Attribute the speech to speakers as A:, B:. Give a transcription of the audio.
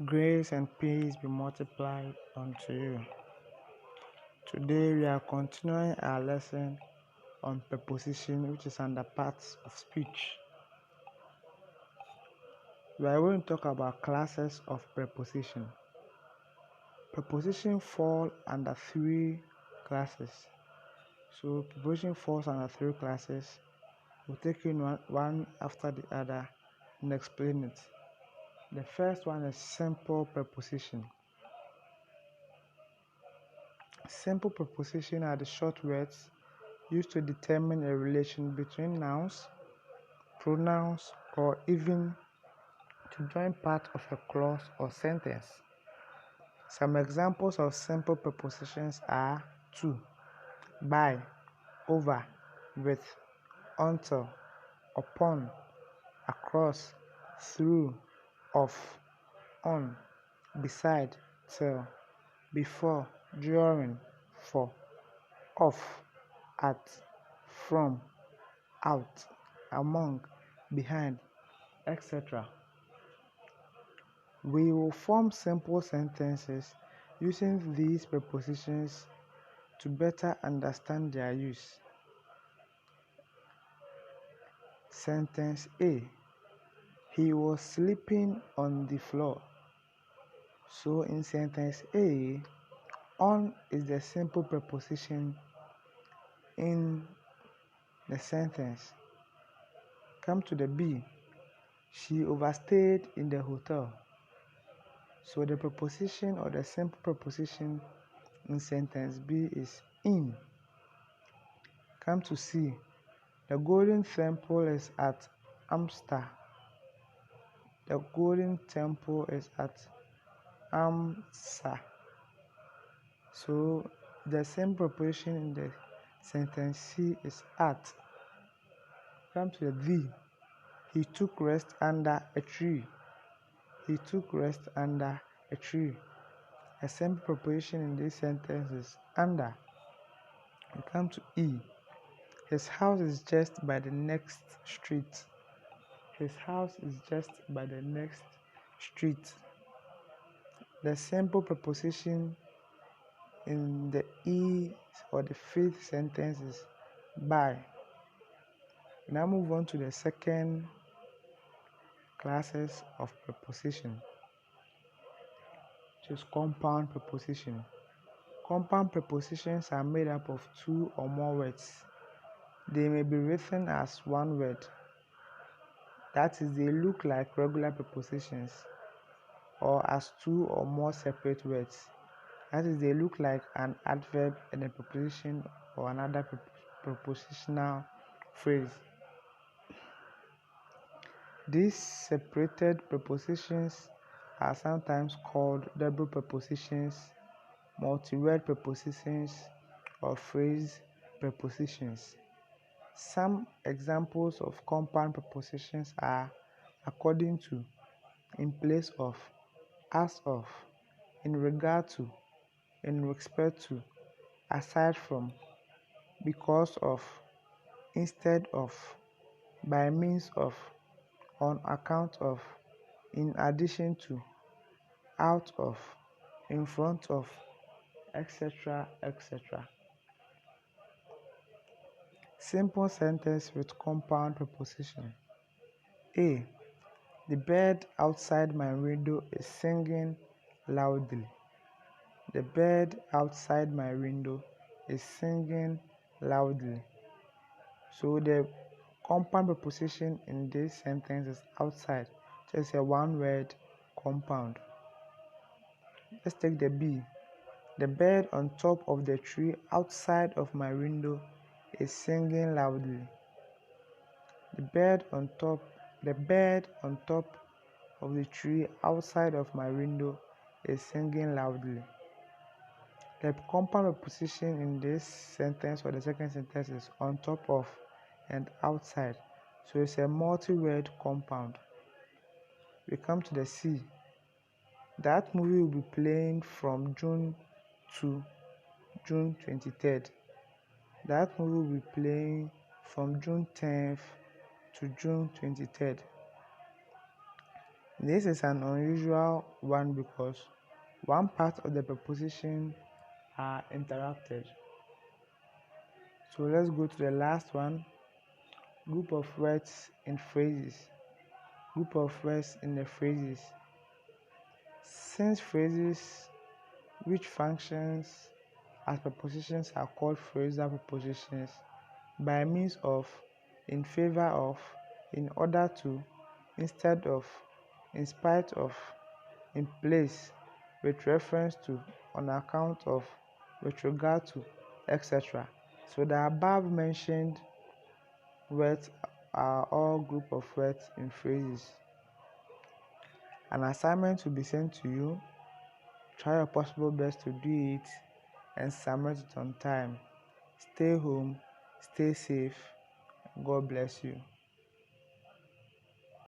A: Grace and peace be multiplied unto you. Today we are continuing our lesson on preposition, which is under parts of speech. We are going to talk about classes of preposition. Preposition fall under three classes. So preposition falls under three classes. We'll take in one after the other and explain it. The first one is simple preposition. Simple preposition are the short words used to determine a relation between nouns, pronouns, or even to join part of a clause or sentence. Some examples of simple prepositions are to, by, over, with, until, upon, across, through, of, on, beside, till, before, during, for, of, at, from, out, among, behind, etc. We will form simple sentences using these prepositions to better understand their use. Sentence A. He was sleeping on the floor. So in sentence A, on is the simple preposition in the sentence. Come to the B. She overstayed in the hotel. So the preposition or the simple preposition in sentence B is in. Come to C. The Golden Temple is at Amsterdam. The Golden Temple is at Amsa. So the same preposition in the sentence C is at. Come to the D. He took rest under a tree. He took rest under a tree. A simple preposition in this sentence is under. We come to E. His house is just by the next street. His house is just by the next street. The simple preposition in the E or the fifth sentence is by. We now move on to the second classes of preposition, which is compound preposition. Compound prepositions are made up of two or more words. They may be written as one word. That is, they look like regular prepositions, or as two or more separate words. That is, they look like an adverb and a preposition or another prepositional phrase. These separated prepositions are sometimes called double prepositions, multi-word prepositions, or phrase prepositions. Some examples of compound prepositions are according to, in place of, as of, in regard to, in respect to, aside from, because of, instead of, by means of, on account of, in addition to, out of, in front of, etc., etc. Simple sentence with compound preposition. A. The bird outside my window is singing loudly. The bird outside my window is singing loudly. So the compound preposition in this sentence is outside. Just a one word compound. Let's take the B. The bird on top of the tree outside of my window is singing loudly. The bird on top of the tree outside of my window is singing loudly. The compound preposition in this sentence or the second sentence is on top of and outside. So it's a multi-word compound. We come to the C. That movie will be playing from June to June 23rd. That movie will be playing from June 10th to June 23rd. This is an unusual one because one part of the preposition are interrupted. So let's go to the last one. Group of words in phrases. Group of words in the phrases. Since phrases which functions as prepositions are called phrasal prepositions by means of, in favor of, in order to, instead of, in spite of, in place, with reference to, on account of, with regard to, etc. So the above mentioned words are all group of words in phrases. An assignment will be sent to you. Try your possible best to do it and submit it on time. Stay home, stay safe. God bless you.